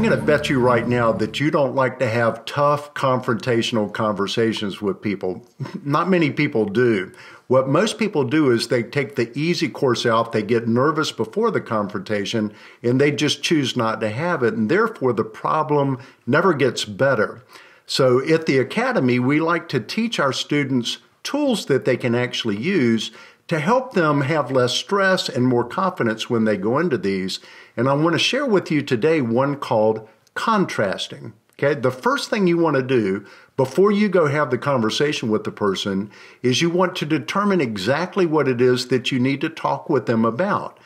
going to bet you right now that you don't like to have tough, confrontational conversations with people. Not many people do. What most people do is they take the easy course out, they get nervous before the confrontation, and they just choose not to have it, and therefore the problem never gets better. So at the Academy, we like to teach our students tools that they can actually use to help them have less stress and more confidence when they go into these. And I want to share with you today one called contrasting. Okay, the first thing you want to do before you go have the conversation with the person is you want to determine exactly what it is that you need to talk with them about.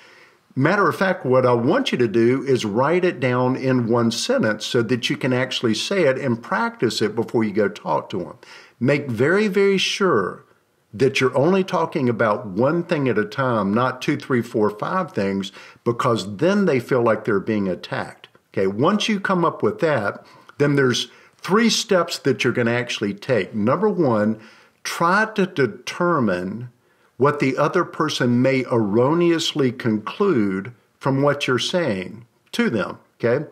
Matter of fact, what I want you to do is write it down in one sentence so that you can actually say it and practice it before you go talk to them. Make very, very sure that you're only talking about one thing at a time, not 2, 3, 4, 5 things, because then they feel like they're being attacked. Okay, once you come up with that, then there's 3 steps that you're going to actually take. Number 1, try to determine what the other person may erroneously conclude from what you're saying to them. Okay,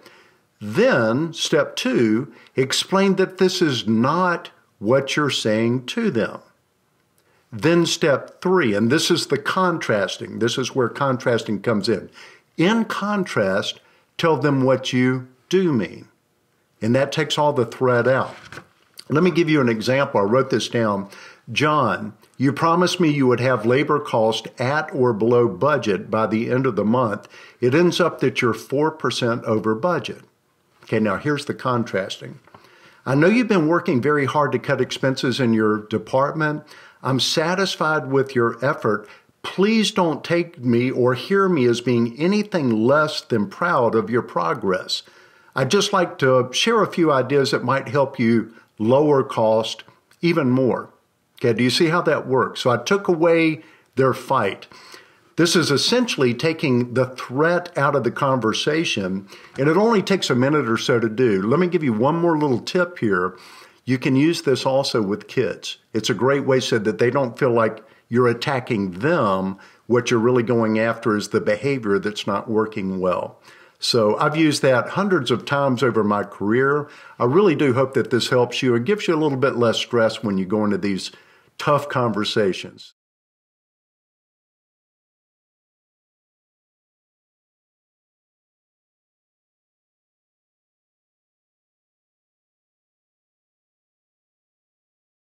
then step 2, explain that this is not what you're saying to them. Then step 3, and this is the contrasting. This is where contrasting comes in. In contrast, tell them what you do mean. And that takes all the threat out. Let me give you an example. I wrote this down. John, you promised me you would have labor cost at or below budget by the end of the month. It ends up that you're 4% over budget. Okay, now here's the contrasting. I know you've been working very hard to cut expenses in your department. I'm satisfied with your effort. Please don't take me or hear me as being anything less than proud of your progress. I'd just like to share a few ideas that might help you lower cost even more. Okay, do you see how that works? So I took away their fight. This is essentially taking the threat out of the conversation, and it only takes a minute or so to do. Let me give you one more little tip here. You can use this also with kids. It's a great way so that they don't feel like you're attacking them. What you're really going after is the behavior that's not working well. So I've used that hundreds of times over my career. I really do hope that this helps you and gives you a little bit less stress when you go into these tough conversations.